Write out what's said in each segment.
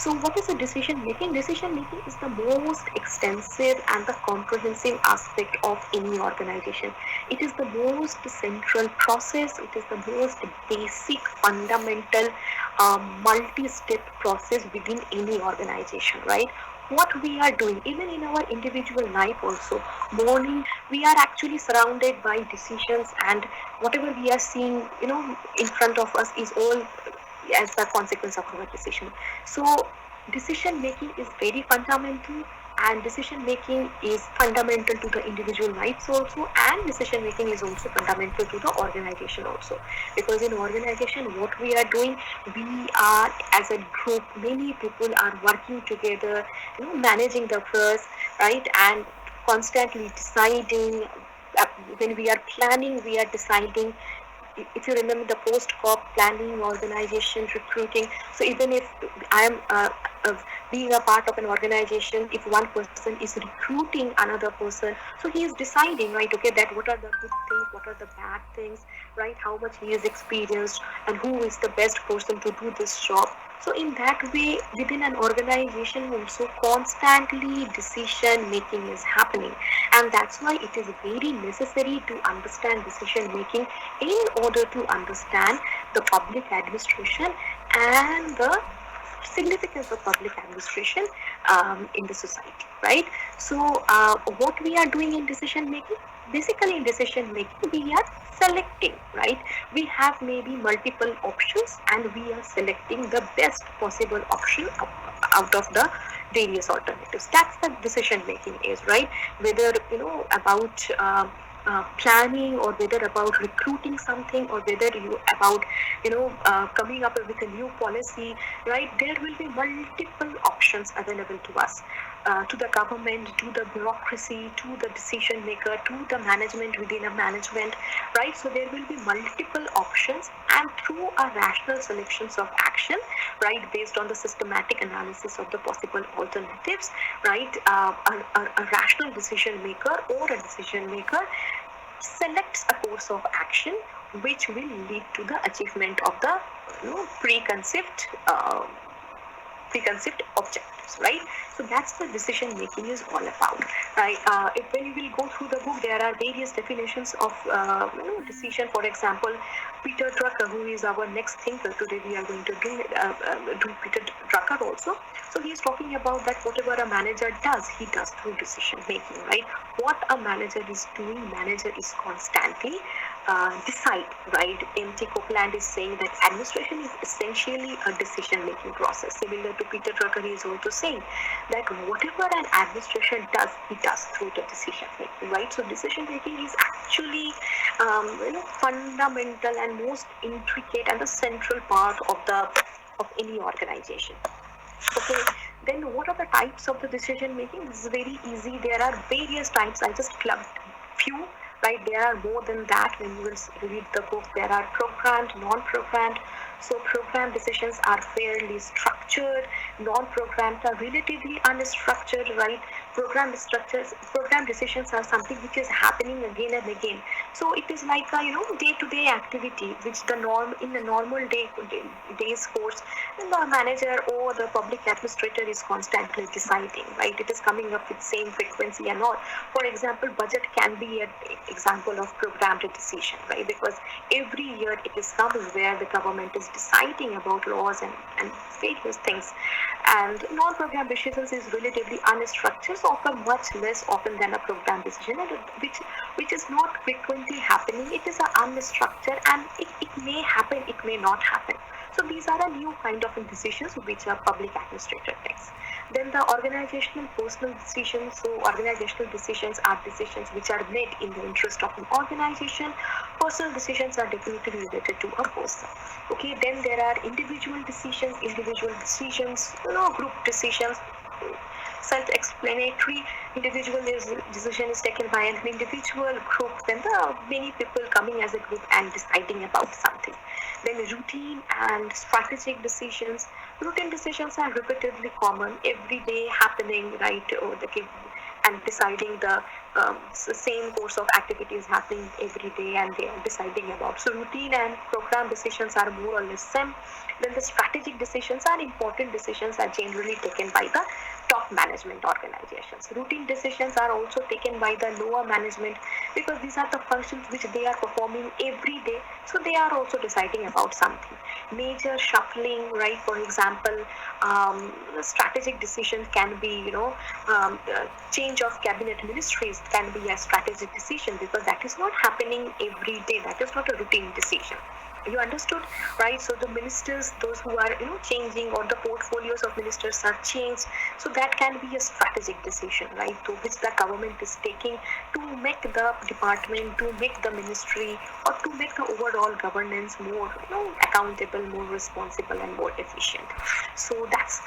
So what is the decision making? Decision making is the most extensive and the comprehensive aspect of any organization. It is the most central process. It is the most basic, fundamental, multi-step process within any organization, right? What we are doing, even in our individual life also, morning we are actually surrounded by decisions, and whatever we are seeing, in front of us is all as the consequence of our decision. So decision making is very fundamental, and decision making is fundamental to the individual lives also, and decision making is also fundamental to the organization also, because in organization what we are doing, we are as a group, many people are working together, managing the affairs, right, and constantly deciding. When we are planning, we are deciding. If you remember the post-corp planning, organization, recruiting, so even if I am being a part of an organization, if one person is recruiting another person, so he is deciding, right, okay, that what are the good things, what are the bad things, right, how much he is experienced, and who is the best person to do this job. So in that way, within an organization also, constantly decision making is happening, and that's why it is very necessary to understand decision making in order to understand the public administration and the significance of public administration in the society, right? So, what we are doing in decision making, basically in decision making, we are selecting, right? We have maybe multiple options, and we are selecting the best possible option out of the various alternatives. That's the decision making is, right? Whether about planning, or whether about recruiting something, or whether you about coming up with a new policy, right? There will be multiple options available to us, to the government, to the bureaucracy, to the decision maker, to the management within a management, right? So there will be multiple options, and through a rational selections of action, right, based on the systematic analysis of the possible alternatives, right, a rational decision maker or a decision maker selects a course of action which will lead to the achievement of the preconceived objectives, right? So that's the decision making is all about, right? When you will go through the book, there are various definitions of decision. For example, Peter Drucker, who is our next thinker today, we are going to do Peter Drucker also. So he is talking about that whatever a manager does, he does through decision making, right? What a manager is doing, manager is constantly decide, right? M.T. Copeland is saying that administration is essentially a decision-making process. Similar to Peter Drucker, he is also saying that whatever an administration does, he does through the decision-making, right? So decision-making is actually fundamental and most intricate and the central part of any organization. Okay, then what are the types of the decision making? This is very easy. There are various types. I just clubbed few, right? There are more than that. When you will read the book, there are programmed, non-programmed. So programmed decisions are fairly structured. Non-programmed are relatively unstructured, right? Programmed decisions are something which is happening again and again. So it is like a day-to-day activity, which the norm in the normal day's course, and the manager or the public administrator is constantly deciding, right? It is coming up with same frequency and all. For example, budget can be an example of programmed decision, right? Because every year it is coming where the government is deciding about laws and various things. And non-programmed decisions is relatively unstructured, so often much less often than a programmed decision, and which is not frequently happening. It is unstructured, and it may happen, it may not happen. So these are a new kind of decisions which a public administrator takes. Then the organizational personal decisions. So organizational decisions are decisions which are made in the interest of an organization. Personal decisions are definitely related to a person. Okay, then there are individual decisions, group decisions, self-explanatory. Individual decision is taken by an individual, group, then the many people coming as a group and deciding about something. Then routine and strategic decisions. Routine decisions are repeatedly common, every day happening, right? And deciding the same course of activities happening every day and they are deciding about. So routine and program decisions are more or less same. Then the strategic decisions are important decisions are generally taken by the top management organizations. Routine decisions are also taken by the lower management because these are the functions which they are performing every day. So they are also deciding about something. Major shuffling, right? For example, strategic decisions can be, change of cabinet ministries can be a strategic decision because that is not happening every day. That is not a routine decision. You understood, right? So the ministers, those who are changing, or the portfolios of ministers are changed, so that can be a strategic decision, right, to which the government is taking to make the department, to make the ministry, or to make the overall governance more accountable, more responsible, and more efficient. So that's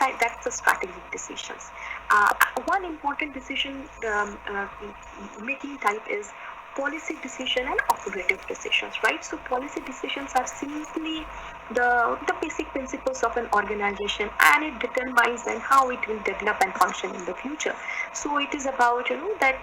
the strategic decisions. One important decision making type is policy decision and operative decisions, right? So policy decisions are simply the basic principles of an organization, and it determines then how it will develop and function in the future. So it is about that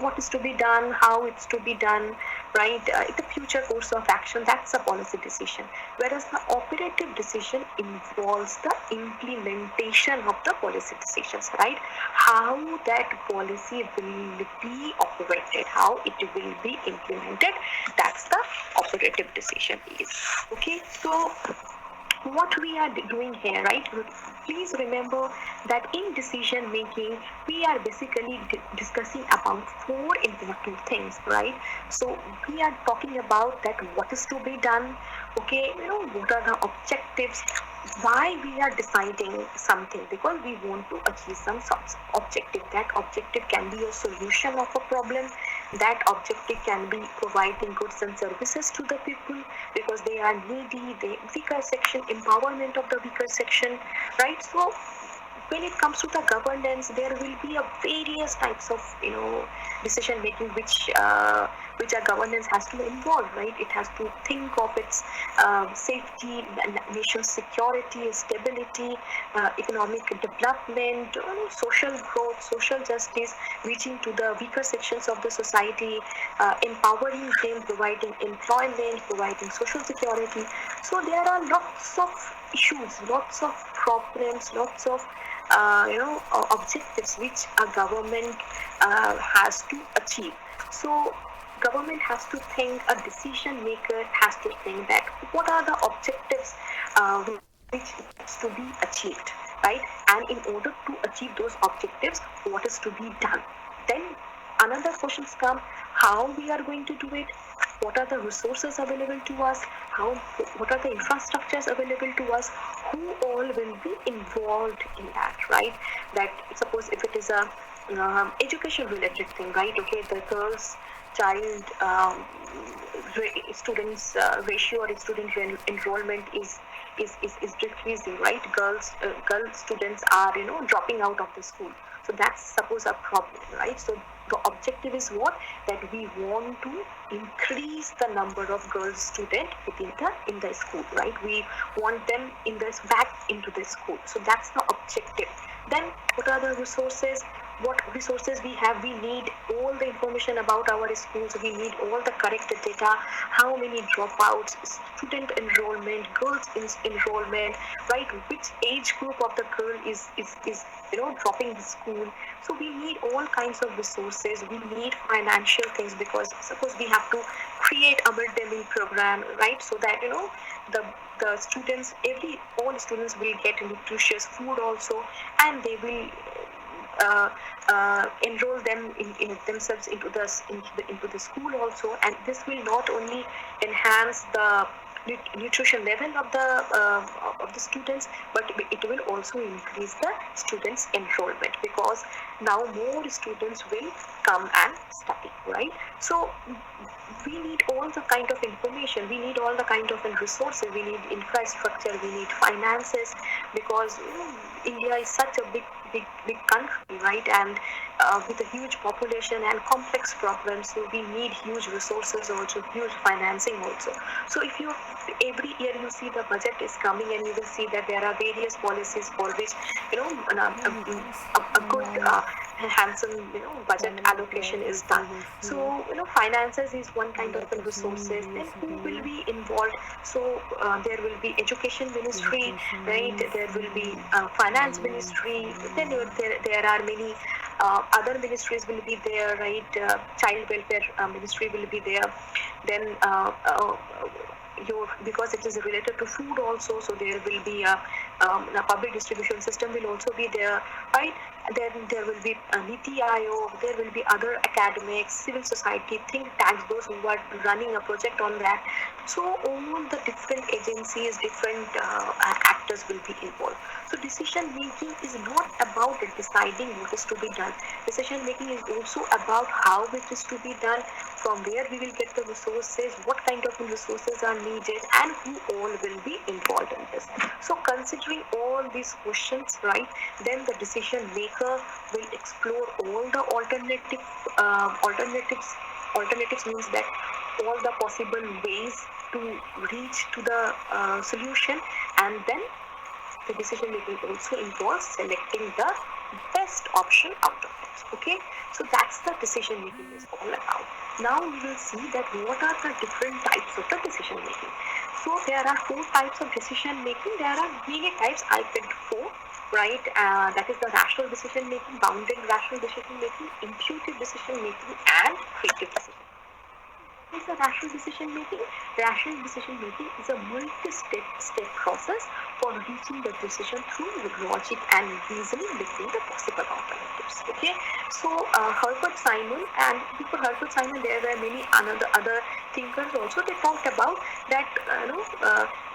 what is to be done, how it's to be done, right? The future course of action, that's a policy decision. Whereas the operative decision involves the implementation of the policy decisions, right? How that policy will be operated, how it will be implemented, that's the operative decision is. Okay, so what we are doing here, right? Please remember that in decision making, we are basically discussing about four important things, right? So we are talking about that what is to be done, okay, what are the objectives, why we are deciding something, because we want to achieve some objective. That objective can be a solution of a problem. That objective can be providing goods and services to the people because they are needy, the weaker section, empowerment of the weaker section, right? So when it comes to the governance, there will be a various types of decision making which a governance has to involve, right? It has to think of its safety, nation security, stability, economic development, social growth, social justice, reaching to the weaker sections of the society, empowering them, providing employment, providing social security. So there are lots of issues, lots of problems, lots of objectives which a government has to achieve. So government has to think, a decision maker has to think that what are the objectives which needs to be achieved, right? And in order to achieve those objectives, what is to be done? Then another questions come, how we are going to do it, what are the resources available to us, what are the infrastructures available to us, who all will be involved in that, right? That suppose if it is a education related thing, right? Okay, the girls child students ratio or student enrollment is decreasing, right? Girl students are dropping out of the school. So that's suppose a problem, right? So the objective is what? That we want to increase the number of girl students in the school, right? We want them back into the school. So that's the objective. Then what are the resources? What resources we have? We need all the information about our schools. We need all the correct data. How many dropouts, student enrollment, girls enrollment, right? Which age group of the girl is dropping the school. So we need all kinds of resources. We need financial things because suppose we have to create a mid-day meal program, right? So that the students, all students will get nutritious food also, and they will enroll them in themselves into the school also, and this will not only enhance the nutrition level of the students, but it will also increase the students enrollment because now more students will come and study, right? So we need all the kind of information, we need all the kind of resources, we need infrastructure, we need finances, because India is such a big country, right? And with a huge population and complex problems, so we need huge resources also, huge financing also. So if you every year you see the budget is coming, and you will see that there are various policies for which a good handsome budget allocation is done. So finances is one kind of resources. Then who will be involved? So there will be education ministry, right? There will be finance ministry. Then there are many other ministries will be there, right? Child welfare ministry will be there. Then because it is related to food also, so there will be a public distribution system will also be there, right? Then there will be Niti Aayog, there will be other academics, civil society, think tanks, those who are running a project on that. So all the different agencies, different actors will be involved. So decision making is not about deciding what is to be done. Decision making is also about how it is to be done, from where we will get the resources, what kind of resources are needed, and who all will be involved in this. So considering all these questions, right, then the decision maker will explore all the alternatives means that all the possible ways to reach to the solution, and then the decision making also involves selecting the best option out of it. Okay, so that's the decision making is all about. Now we will see that what are the different types of the decision making. So there are 4 types of decision making. There are many types. I picked 4, right? That is the rational decision making, bounded rational decision making, intuitive decision making, and creative decision. What is a rational decision making? Rational decision making is a multi-step process for reaching the decision through logic and reasoning between the possible alternatives. Okay, so Herbert Simon, and before Herbert Simon there were many other thinkers also. They talked about that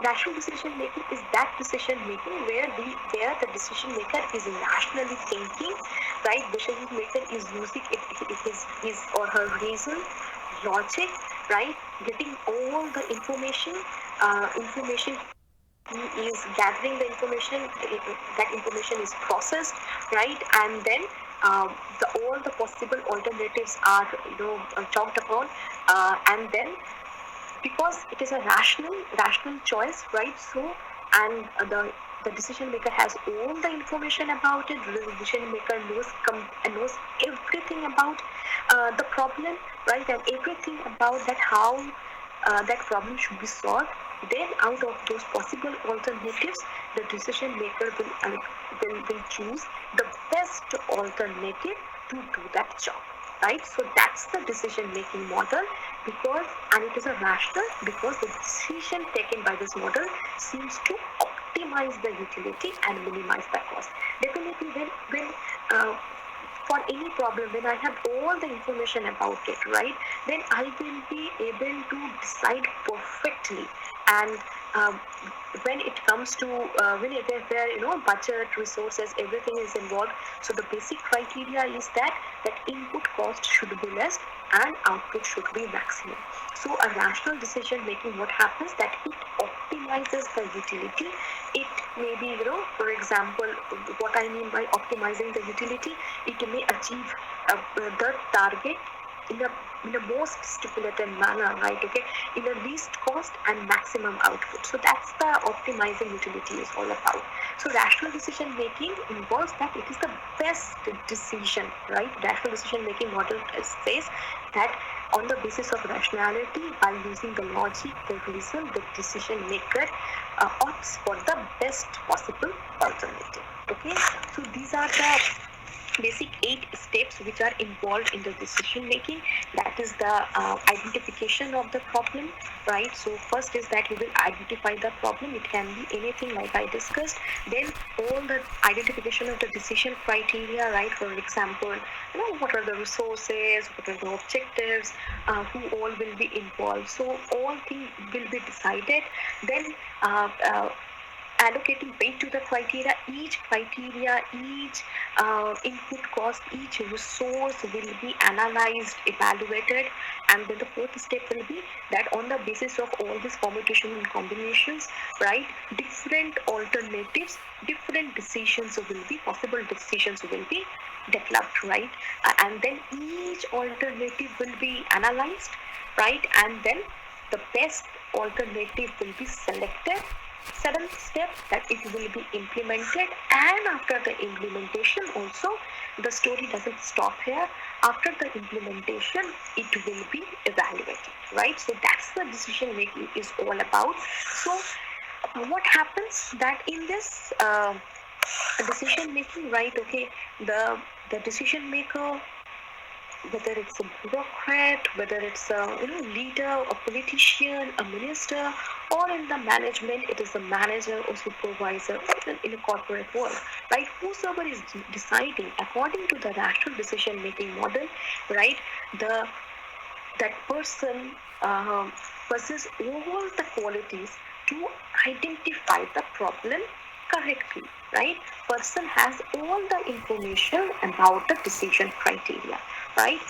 rational decision making is that decision making where the decision maker is rationally thinking, right? Decision maker is using his or her reason, logic, right? Getting all the information he is gathering the information. That information is processed, right? And then all the possible alternatives are talked upon, and then because it is a rational choice, right? So and the decision maker has all the information about it. The decision maker knows everything about the problem, right? And everything about that, how that problem should be solved. Then out of those possible alternatives, the decision maker will choose the best alternative to do that job, right? So that's the decision making model, because and it is a rational, because the decision taken by this model seems to optimize the utility and minimize the cost. Definitely when for any problem, when I have all the information about it, right, then I will be able to decide perfectly. And when it comes to where budget, resources, everything is involved. So the basic criteria is that input cost should be less and output should be maximum. So a rational decision making, what happens that it optimizes the utility. It may be, for example, what I mean by optimizing the utility, it may achieve the target in a most stipulated manner, right? Okay, in the least cost and maximum output. So that's the optimizing utility is all about. So rational decision making involves that it is the best decision, right? Rational decision making model says that on the basis of rationality, by using the logic, the reason, the decision maker opts for the best possible alternative. Okay, so these are the basic 8 steps which are involved in the decision making. That is the identification of the problem, right? So first is that you will identify the problem. It can be anything like I discussed. Then all the identification of the decision criteria, right? For example, what are the resources, what are the objectives, who all will be involved. So all things will be decided. Then allocating weight to the criteria, each criteria, each input cost, each resource will be analyzed, evaluated, and then the fourth step will be that on the basis of all these permutations and combinations, right, different alternatives, different decisions will be, possible decisions will be developed, right, and then each alternative will be analyzed, right, and then the best alternative will be selected. Seventh step, that it will be implemented, and after the implementation also, the story doesn't stop here. After the implementation, it will be evaluated, right? So that's the decision making is all about. So what happens that in this decision making, right, okay, the decision maker, whether it's a bureaucrat, whether it's a leader, a politician, a minister, or in the management, it is a manager or supervisor, or even in a corporate world, right? Whosoever is deciding according to the rational decision making model, right? The that person possesses all the qualities to identify the problem correctly, right? Person has all the information about the decision criteria, right?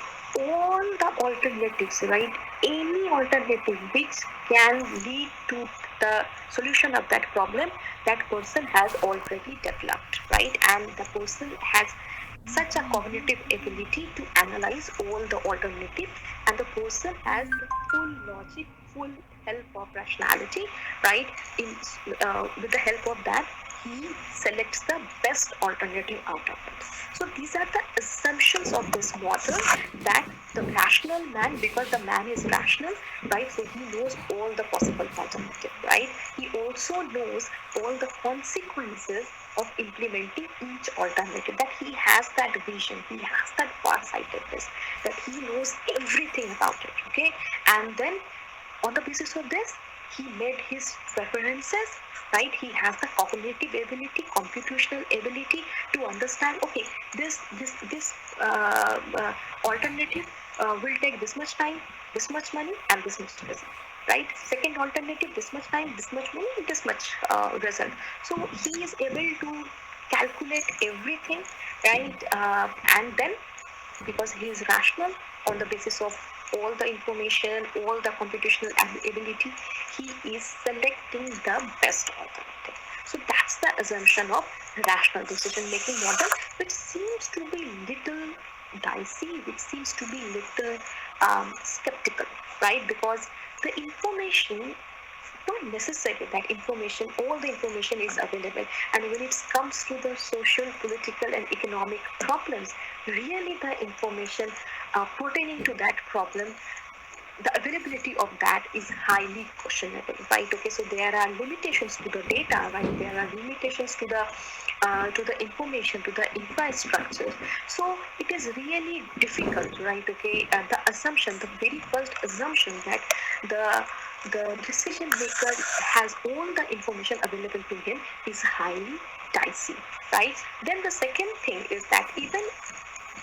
All the alternatives, right? Any alternative which can lead to the solution of that problem, that person has already developed, right? And the person has such a cognitive ability to analyze all the alternatives, and the person has the full logic, full help of rationality, right? In with the help of that, he selects the best alternative out of it. So these are the assumptions of this model, that the rational man, because the man is rational, right? So he knows all the possible alternatives, right? He also knows all the consequences of implementing each alternative, that he has that vision, he has that farsightedness, that he knows everything about it, okay? And then on the basis of this, he made his preferences, right? He has the cognitive ability, computational ability to understand, okay, this alternative will take this much time, this much money, and this much result, right? Second alternative, this much time, this much money, this much result. So he is able to calculate everything, right? And then, because he is rational, on the basis of all the information, all the computational ability, he is selecting the best alternative. So that's the assumption of rational decision making model, which seems to be little dicey, which seems to be little skeptical, right? Because the information, not necessarily that information, all the information is available, and when it comes to the social, political, and economic problems, really the information pertaining to that problem, the availability of that is highly questionable, right? Okay, so there are limitations to the data, right? There are limitations to the information, to the infrastructure. So it is really difficult, right? Okay, the assumption, the very first assumption that the the decision maker has all the information available to him is highly dicey, right? Then the second thing is that even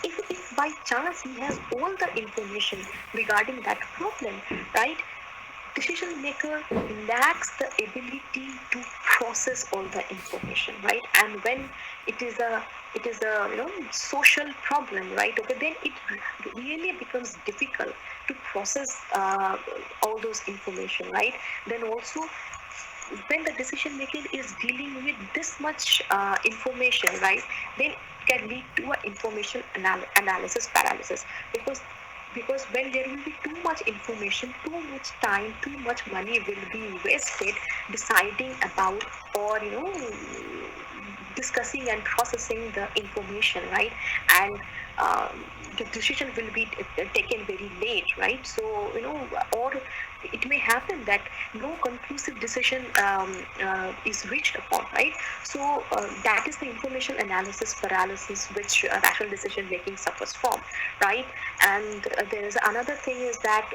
if by chance he has all the information regarding that problem, right? Decision maker lacks the ability to process all the information, right? And when it is a social problem, right? Okay, then it really becomes difficult to process all those information, right? Then also, when the decision making is dealing with this much information, right, then it can lead to a information analysis paralysis, because when there will be too much information, too much time, too much money will be wasted deciding about, or discussing and processing the information, right? And the decision will be taken very late, right? So or it may happen that no conclusive decision is reached upon, right? So that is the information analysis paralysis which rational decision making suffers from, right? And there is another thing is that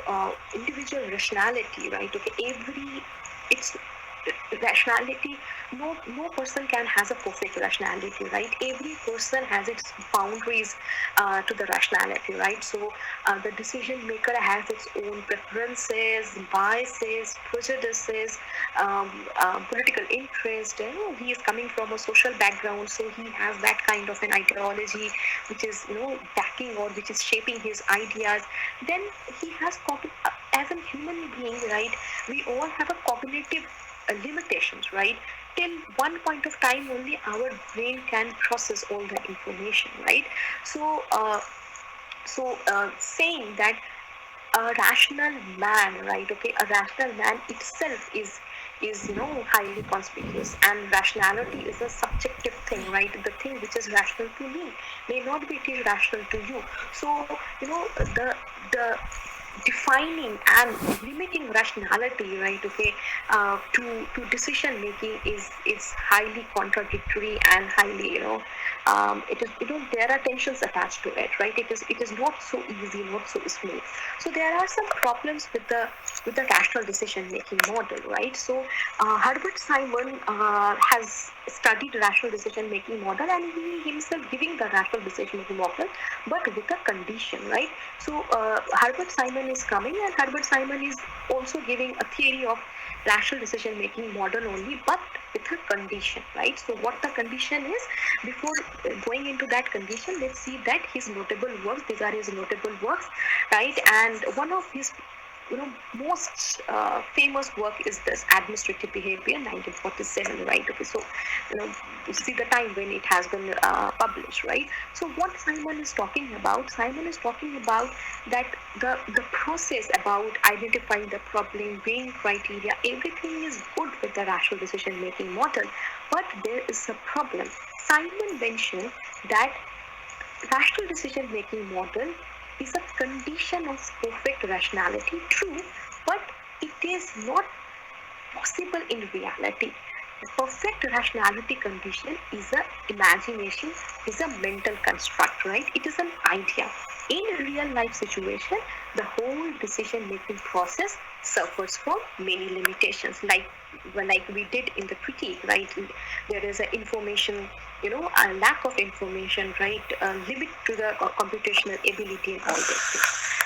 individual rationality, right? Okay, it's rationality, no person can has a perfect rationality, right? Every person has its boundaries to the rationality, right? So the decision maker has its own preferences, biases, prejudices, political interest. He is coming from a social background, so he has that kind of an ideology which is backing or which is shaping his ideas. Then he has as a human being, right? We all have a cognitive limitations, right? Till one point of time only our brain can process all the information, right? So saying that a rational man, right? Okay, a rational man itself is highly conspicuous, and rationality is a subjective thing, right? The thing which is rational to me may not be rational to you. So the defining and limiting rationality, right? Okay, to decision making is highly contradictory and highly it is there are tensions attached to it, right? It is not so easy, not so smooth. So there are some problems with the rational decision making model, right? So Herbert Simon has studied rational decision making model, and he himself giving the rational decision making model, but with a condition, right? So Herbert Simon is coming, and Herbert Simon is also giving a theory of rational decision making model only, but with a condition, right? So what the condition is, before going into that condition, let's see that his notable works. These are his notable works, right? And one of his most famous work is this administrative behavior, 1947, right? Okay, so you see the time when it has been published, right? So what Simon is talking about, that the process about identifying the problem, weighing criteria, everything is good with the rational decision making model, but there is a problem. Simon mentioned that rational decision making model is a condition of perfect rationality, true, but it is not possible in reality. The perfect rationality condition is a imagination, is a mental construct, right? It is an idea. In real life situation, the whole decision making process suffers from many limitations, like we did in the critique, right? There is a information, a lack of information, right? A limit to the computational ability and all those things.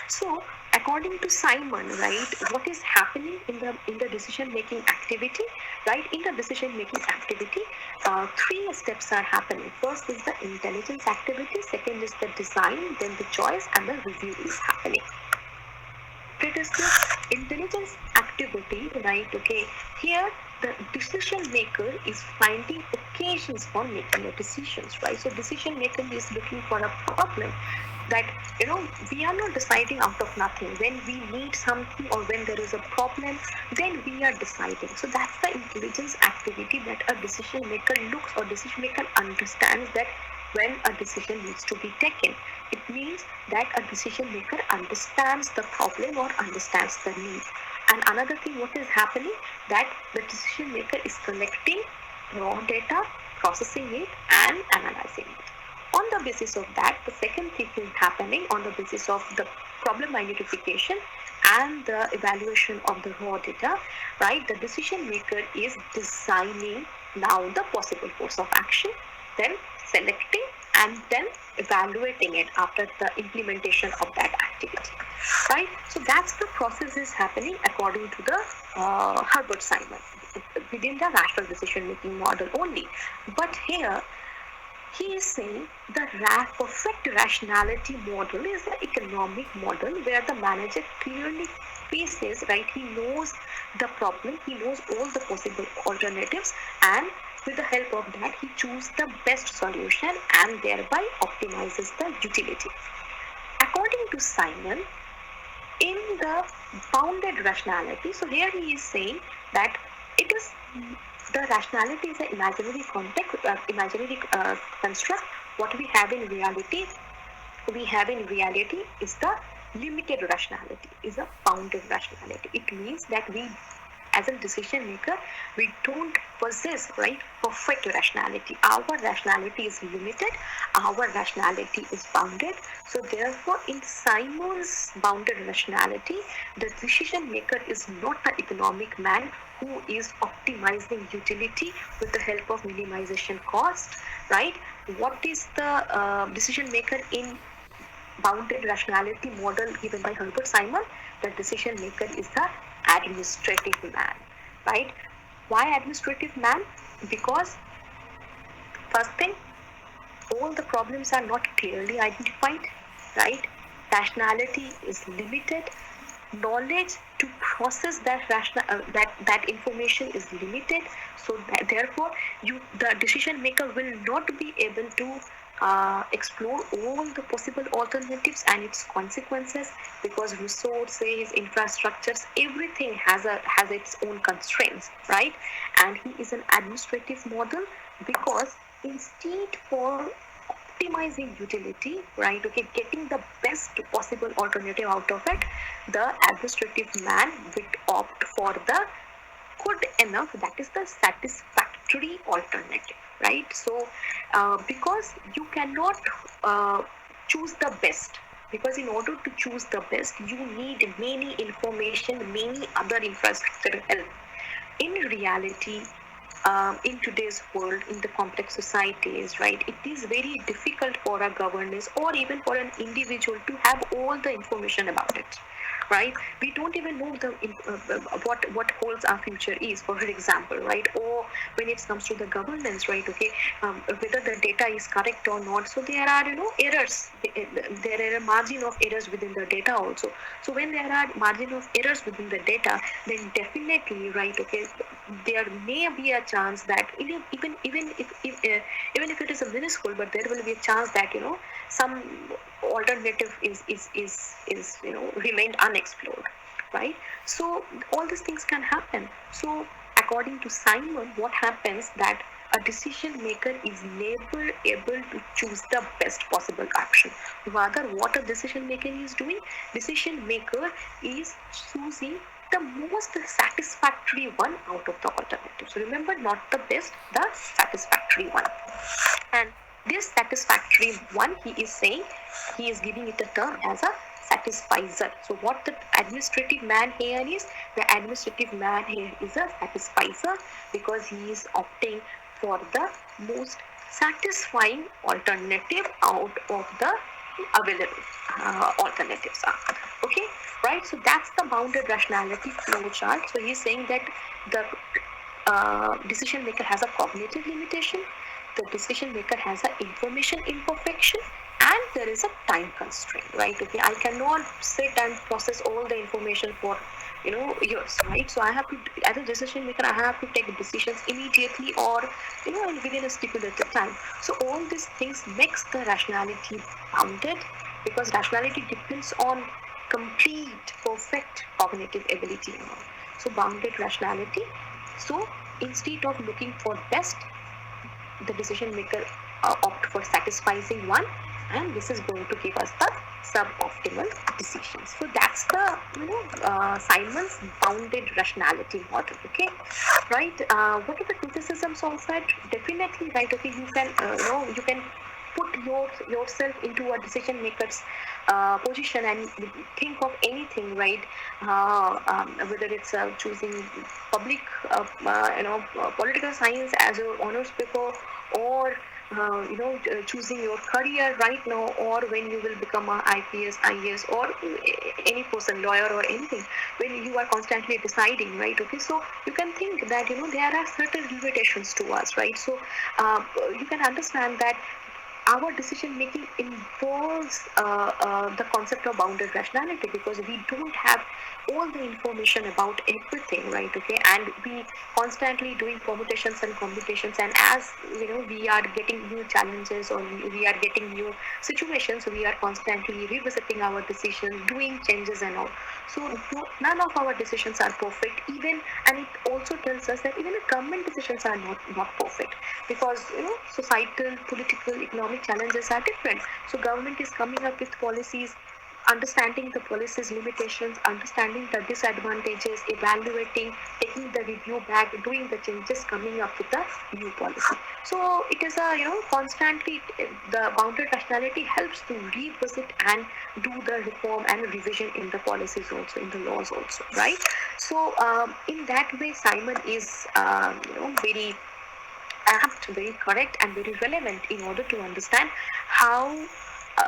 So according to Simon, right, what is happening in the decision making activity, right? In the decision making activity, three steps are happening. First is the intelligence activity, second is the design, then the choice, and the review is happening. It is the intelligence activity, right? Okay, here the decision maker is finding occasions for making the decisions, right? So decision maker is looking for a problem, that we are not deciding out of nothing. When we need something or when there is a problem, then we are deciding. So that's the intelligence activity that a decision maker looks, or decision maker understands that when a decision needs to be taken. It means that a decision maker understands the problem or understands the need. And another thing, what is happening, that the decision maker is collecting raw data, processing it, and analyzing it. On the basis of that, the second thing is happening on the basis of the problem identification and the evaluation of the raw data, right? The decision maker is designing now the possible course of action, then selecting, and then evaluating it after the implementation of that activity, right? So that's the process is happening according to the Herbert Simon within the rational decision making model only. But here he is saying the perfect rationality model is the economic model where the manager clearly faces, right? He knows the problem, he knows all the possible alternatives, and with the help of that, he chooses the best solution and thereby optimizes the utility. According to Simon, in the bounded rationality, so here he is saying that it is the rationality is an imaginary context, imaginary construct. What we have in reality is the limited rationality, is a bounded rationality. It means that we as a decision maker, we don't possess, right, perfect rationality. Our rationality is limited, our rationality is bounded. So therefore, in Simon's bounded rationality, the decision maker is not an economic man who is optimizing utility with the help of minimization cost, right? What is the decision maker in bounded rationality model given by Herbert Simon? The decision maker is the administrative man, right? Why administrative man? Because first thing, all the problems are not clearly identified, right? Rationality is limited. Knowledge to process that information is limited. So therefore, the decision maker will not be able to explore all the possible alternatives and its consequences, because resources, infrastructures, everything has its own constraints, right? And he is an administrative model because instead for optimizing utility, right, okay, getting the best possible alternative out of it, the administrative man would opt for the good enough, that is the satisfactory alternative, right? So because you cannot choose the best, because in order to choose the best you need many information, many other infrastructure help. In reality, in today's world, in the complex societies, right, it is very difficult for a governance or even for an individual to have all the information about it, right? We don't even know what holds our future is, for example, right? Or when it comes to the governance, right, okay, whether the data is correct or not. So there are, errors. There are a margin of errors within the data also. So when there are margin of errors within the data, then definitely, right, okay, there may be a chance that even if it is a minuscule, but there will be a chance that some alternative is remained unexplored, right? So all these things can happen. So according to Simon, what happens that a decision maker is never able to choose the best possible action. Rather, what a decision maker is doing, decision maker is choosing the most satisfactory one out of the alternatives. So remember, not the best, the satisfactory one. And this satisfactory one, he is saying, he is giving it a term as a satisfizer. So what the administrative man here is, the administrative man here is a satisfizer because he is opting for the most satisfying alternative out of the available alternatives are. Okay, right? So that's the bounded rationality flow chart. So he's saying that the decision maker has a cognitive limitation, the decision maker has an information imperfection, and there is a time constraint, right? Okay, I cannot sit and process all the information for years, right? So I have to, as a decision maker, I have to take decisions immediately or within a stipulated time. So all these things makes the rationality bounded, because rationality depends on complete perfect cognitive ability. So bounded rationality. So instead of looking for best, the decision maker opt for satisfying one, and this is going to give us the suboptimal decisions. So that's the Simon's bounded rationality model. Okay, right? What are the criticisms of that? Definitely, right? Okay, you can put yourself into a decision maker's position and think of anything, right? Whether it's choosing public, political science as your honors paper, or choosing your career right now, or when you will become a IPS, IAS, or any person, lawyer or anything, when you are constantly deciding, right? Okay, so you can think that there are certain limitations to us, right? So you can understand that our decision making involves the concept of bounded rationality, because we don't have all the information about everything, right? Okay, and we constantly doing permutations and combinations, and as we are getting new challenges, or we are getting new situations, we are constantly revisiting our decisions, doing changes and all. So none of our decisions are perfect, even, and it also tells us that even the government decisions are not perfect, because societal, political, economic challenges are different. So government is coming up with policies understanding the policy's limitations, understanding the disadvantages, evaluating, taking the review back, doing the changes, coming up with a new policy. So it is a constantly the bounded rationality helps to revisit and do the reform and revision in the policies also, in the laws also, right? So in that way, Simon is very apt, very correct, and very relevant in order to understand how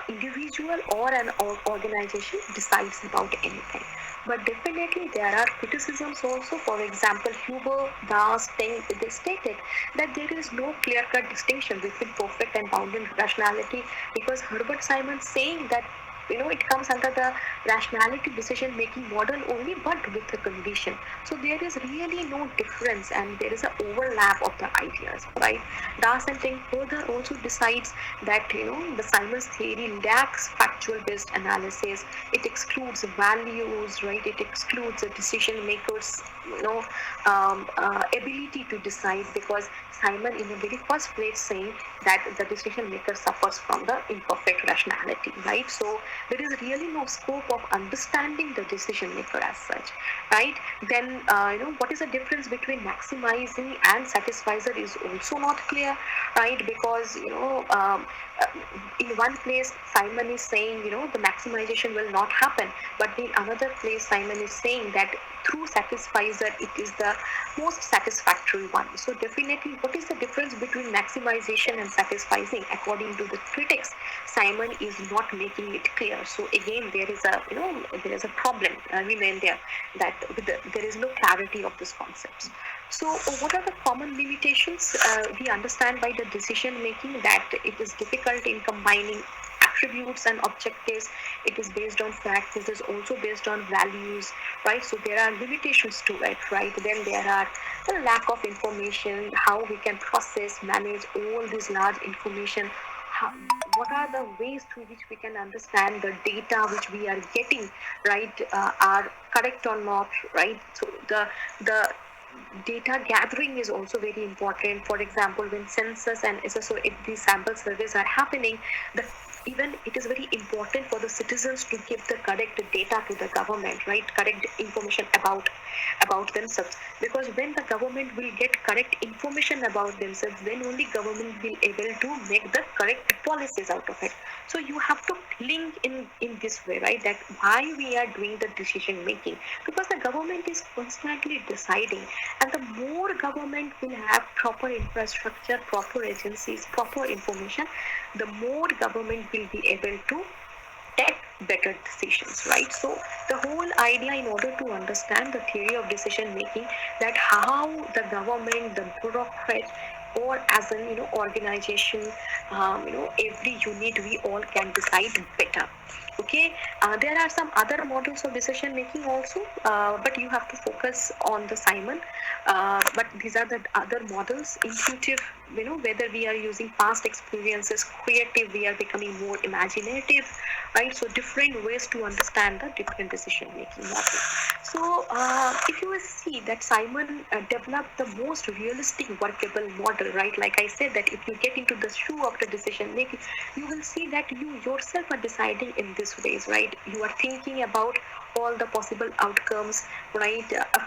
individual or an organization decides about anything. But definitely there are criticisms also. For example, Huber Das they stated that there is no clear-cut distinction between perfect and bounded rationality, because Herbert Simon saying that it comes under the rationality decision making model only, but with a condition. So there is really no difference, and there is an overlap of the ideas, right? Das and Teng further also decides that the Simon's theory lacks factual based analysis. It excludes values, right? It excludes the decision makers ability to decide, because Simon in the very first place saying that the decision maker suffers from the imperfect rationality, right? So there is really no scope of understanding the decision maker as such, right? Then what is the difference between maximizing and satisficer is also not clear, right? Because in one place Simon is saying the maximization will not happen, but in another place Simon is saying that through satisficer it is the most satisfactory one. So definitely, what is the difference between maximization and satisficing? According to the critics, Simon is not making it clear. So again, there is a problem remain there, that there is no clarity of these concepts. So what are the common limitations? We understand by the decision making that it is difficult in combining attributes and objectives. It is based on facts. This is also based on values, right? So there are limitations to it, right? Then there are the lack of information, how we can process, manage all this large information. What are the ways through which we can understand the data which we are getting, right, are correct or not, right? So the data gathering is also very important. For example, when census and SSO, if these sample surveys are happening, the even it is very important for the citizens to give the correct data to the government, right? Correct information about themselves, because when the government will get correct information about themselves, then only government will able to make the correct policies out of it. So you have to link in this way, right, that why we are doing the decision making, because the government is constantly deciding, and the more government will have proper infrastructure, proper agencies, proper information, the more government will be able to take better decisions, right? So the whole idea, in order to understand the theory of decision making, that how the government, the bureaucrat, or as an organization, every unit, we all can decide better. Okay, there are some other models of decision making also, but you have to focus on the Simon. But these are the other models: intuitive, whether we are using past experiences; creative, we are becoming more imaginative, right? So different ways to understand the different decision making models. So if you will see that Simon developed the most realistic workable model, right? Like I said, that if you get into the shoe of the decision making, you will see that you yourself are deciding in this ways, right? You are thinking about all the possible outcomes, right?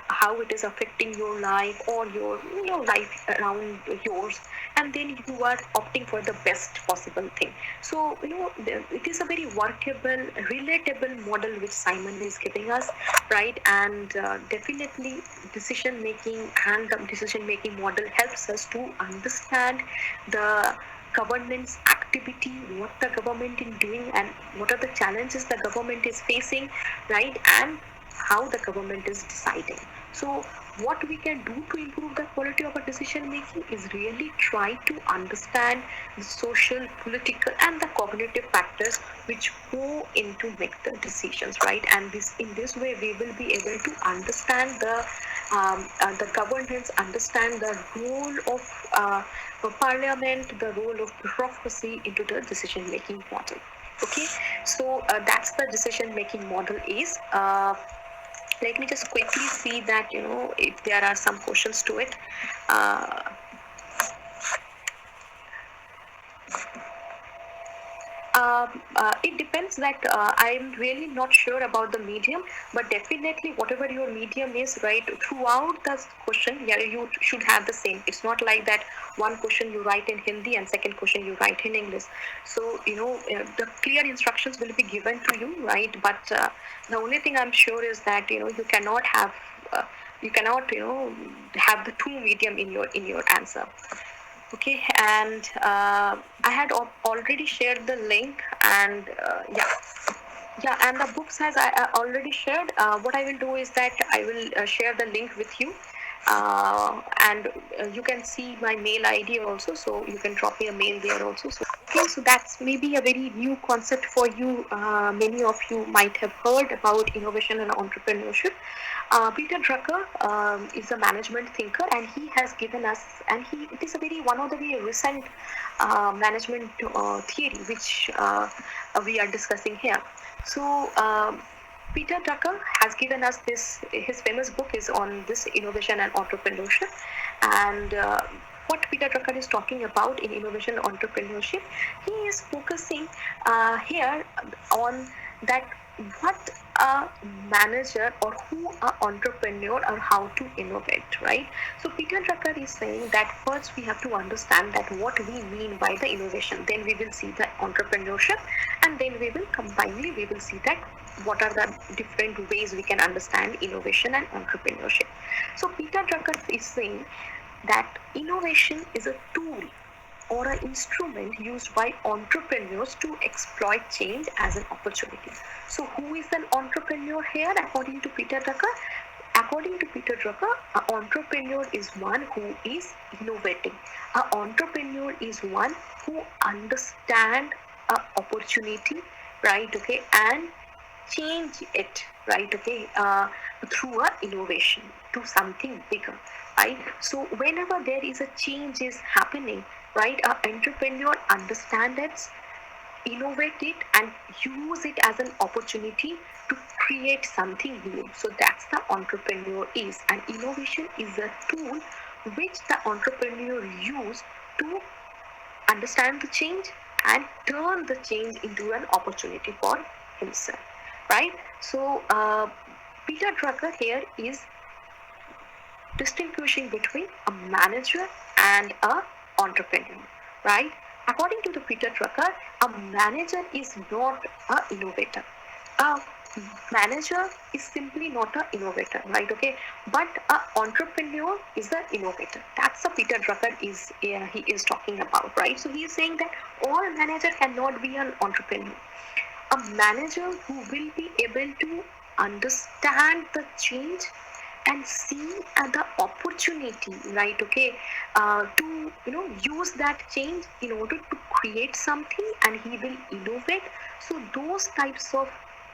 How it is affecting your life or your life around yours, and then you are opting for the best possible thing. So it is a very workable, relatable model which Simon is giving us, right? And definitely decision making and the decision making model helps us to understand the governance activity, what the government is doing, and what are the challenges the government is facing, right? And how the government is deciding. So what we can do to improve the quality of our decision making is really try to understand the social, political, and the cognitive factors which go into make the decisions, right? And in this way we will be able to understand the governance, understand the role of parliament, the role of bureaucracy into the decision making model. Okay, so that's the decision making model is. Let me just quickly see that if there are some questions to it. Uh, it depends that I'm really not sure about the medium, but definitely whatever your medium is, right, throughout the question, yeah, you should have the same. It's not like that one question you write in Hindi and second question you write in English. So, the clear instructions will be given to you, right? But the only thing I'm sure is that, you cannot have, have the two medium in your answer. Okay, and I had already shared the link, and yeah, and the books as I already shared. What I will do is that I will share the link with you, and you can see my mail ID also, so you can drop me a mail there also. So okay, so that's maybe a very new concept for you. Many of you might have heard about innovation and entrepreneurship. Peter Drucker is a management thinker, and he has given us, and it is a very one of the very recent management theory which we are discussing here. So Peter Drucker has given us this. His famous book is on this innovation and entrepreneurship, and what Peter Drucker is talking about in innovation and entrepreneurship, he is focusing here on that what a manager or who an entrepreneur or how to innovate, right? So Peter Drucker is saying that first we have to understand that what we mean by the innovation, then we will see the entrepreneurship, and then we will see that what are the different ways we can understand innovation and entrepreneurship. So Peter Drucker is saying that innovation is a tool or an instrument used by entrepreneurs to exploit change as an opportunity. So who is an entrepreneur here according to Peter Drucker? According to Peter Drucker, an entrepreneur is one who is innovating. An entrepreneur is one who understands an opportunity, right? Okay, and change it, right? Okay, through a innovation to something bigger, right? So whenever there is a change is happening, right, an entrepreneur understands it, innovate it, and use it as an opportunity to create something new. So that's the entrepreneur is, and innovation is a tool which the entrepreneur use to understand the change and turn the change into an opportunity for himself, right? So Peter Drucker here is distinguishing between a manager and a entrepreneur, right? According to the Peter Drucker, a manager is not an innovator. A manager is simply not an innovator, right? Okay, but an entrepreneur is an innovator. That's what Peter Drucker is he is talking about, right? So he is saying that all manager cannot be an entrepreneur. A manager who will be able to understand the change and see the opportunity, right? Okay, to use that change in order to create something, and he will innovate. So those types of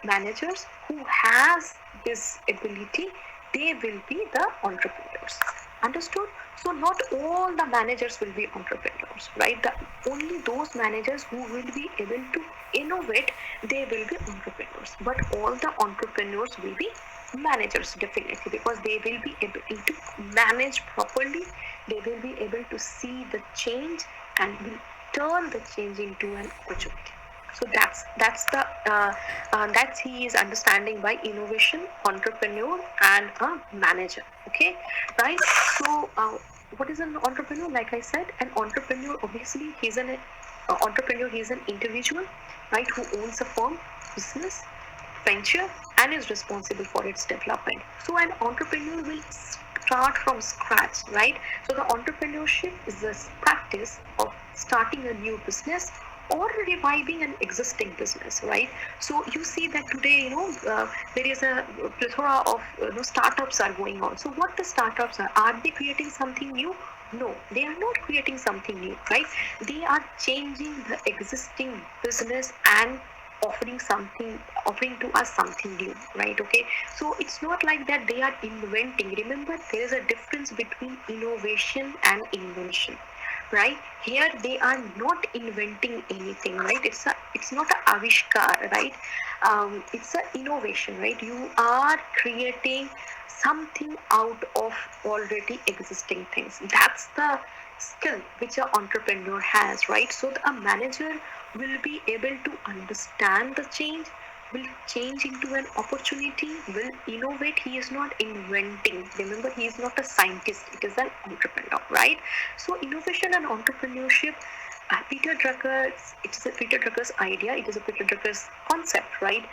managers who has this ability, they will be the entrepreneurs. Understood? So not all the managers will be entrepreneurs, right? Only those managers who will be able to innovate, they will be entrepreneurs. But all the entrepreneurs will be managers, definitely, because they will be able to manage properly. They will be able to see the change and will turn the change into an opportunity. So that's he is understanding by innovation, entrepreneur, and a manager. Okay, right? So what is an entrepreneur? Like I said, an entrepreneur, obviously he's an entrepreneur. He's an individual, right, who owns a firm, business, venture, and is responsible for its development. So an entrepreneur will start from scratch, right? So the entrepreneurship is the practice of starting a new business or reviving an existing business, right? So you see that today, there is a plethora of startups are going on. So what the startups are they creating something new? No, they are not creating something new, right? They are changing the existing business and offering to us something new, right? Okay, so it's not like that they are inventing. Remember, there is a difference between innovation and invention, right? Here they are not inventing anything, right? It's not a avishkar, right? It's an innovation, right? You are creating something out of already existing things. That's the skill which an entrepreneur has, right? So a manager will be able to understand the change, will change into an opportunity, will innovate. He is not inventing. Remember, he is not a scientist, it is an entrepreneur, right? So, innovation and entrepreneurship, Peter Drucker's idea, it is a Peter Drucker's concept, right?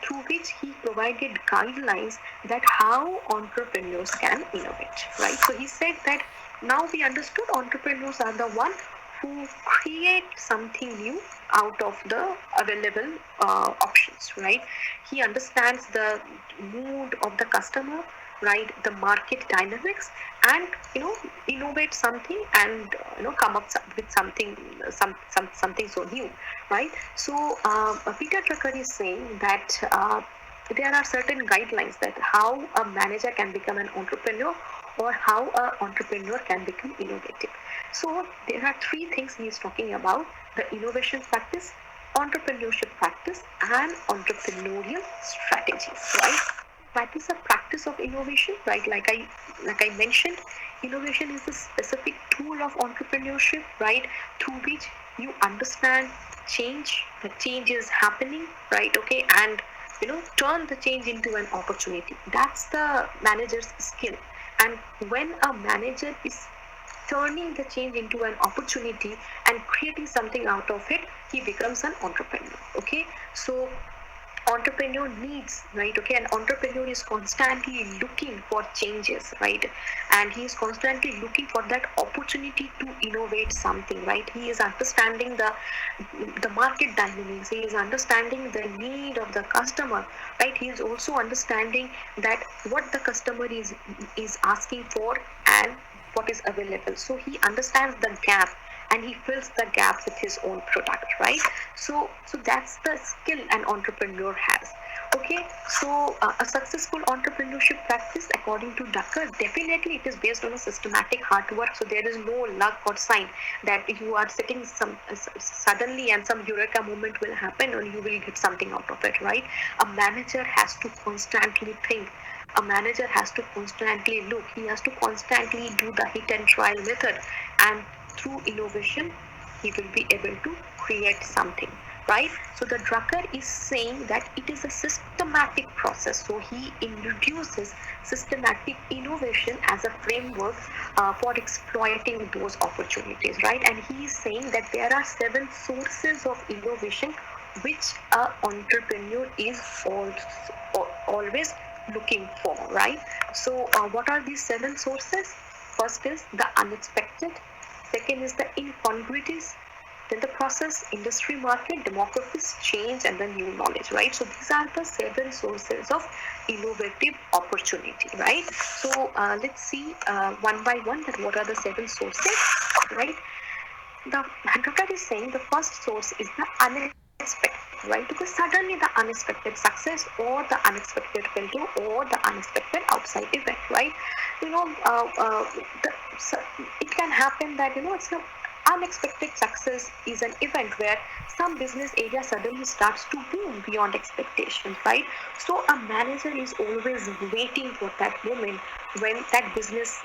Through which he provided guidelines that how entrepreneurs can innovate, right? So he said that now we understood entrepreneurs are the one who create something new out of the available options, right? He understands the mood of the customer, right, the market dynamics, and innovate something, and come up with something, something so new, right? So Peter Drucker is saying that there are certain guidelines that how a manager can become an entrepreneur, or how an entrepreneur can become innovative. So there are three things he is talking about: the innovation practice, entrepreneurship practice, and entrepreneurial strategies, right? That is a practice of innovation, right? Like I mentioned, innovation is a specific tool of entrepreneurship, right? Through which you understand change, the change is happening, right? Okay, and turn the change into an opportunity. That's the manager's skill. And when a manager is turning the change into an opportunity and creating something out of it, he becomes an entrepreneur. Okay, so entrepreneur needs, right? Okay, an entrepreneur is constantly looking for changes, right? And he is constantly looking for that opportunity to innovate something, right? He is understanding the market dynamics, he is understanding the need of the customer, right? He is also understanding that what the customer is asking for and what is available. So he understands the gap and he fills the gap with his own product, right? So that's the skill an entrepreneur has. Okay, so a successful entrepreneurship practice, according to Drucker, definitely it is based on a systematic hard work. So there is no luck or sign that you are sitting suddenly and some eureka moment will happen and you will get something out of it, right? A manager has to constantly think, a manager has to constantly look, he has to constantly do the hit and trial method, and through innovation he will be able to create something, right? So the Drucker is saying that it is a systematic process. So he introduces systematic innovation as a framework for exploiting those opportunities, right? And he is saying that there are 7 sources of innovation which an entrepreneur is always looking for, right? So what are these 7 sources? First is the unexpected, second is the incongruities, then the process, industry, market, demographics, change, and the new knowledge, right? So these are the 7 sources of innovative opportunity, right? So let's see one by one that what are the 7 sources, right? The Drucker is saying the first source is the unexpected, right? Because suddenly the unexpected success or the unexpected failure or the unexpected outside event, right? You know, so it can happen that it's an unexpected success is an event where some business area suddenly starts to boom beyond expectations, right? So a manager is always waiting for that moment when that business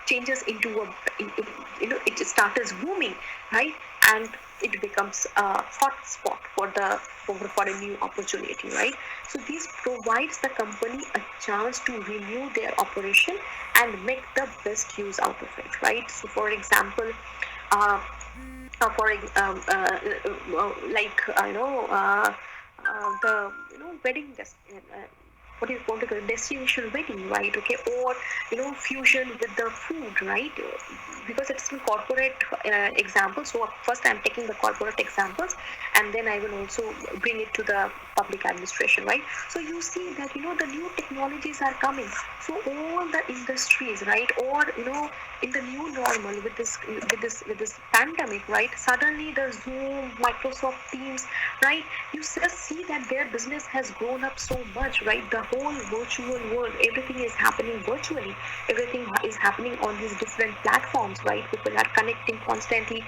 changes into it starts booming, right? And it becomes a hot spot for a new opportunity, right? So this provides the company a chance to renew their operation and make the best use out of it, right? So for example, uh, for like the wedding what is going to go destination wedding, right? Okay, or fusion with the food, right? Because it's a corporate example. So first I'm taking the corporate examples, and then I will also bring it to the public administration, right? So you see that the new technologies are coming. So all the industries, right, or in the new normal with this pandemic, right? Suddenly the Zoom, Microsoft Teams, right? You just see that their business has grown up so much, right? The whole virtual world. Everything is happening virtually. Everything is happening on these different platforms, right? People are connecting constantly.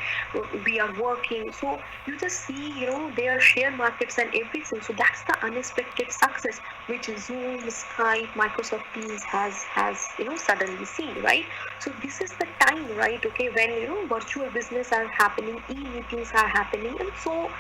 We are working. So you just see, their share markets and everything. So that's the unexpected success which Zoom, Skype, Microsoft Teams has suddenly seen, right? So this is the time, right? Okay, when virtual business are happening, e-meetings are happening, and so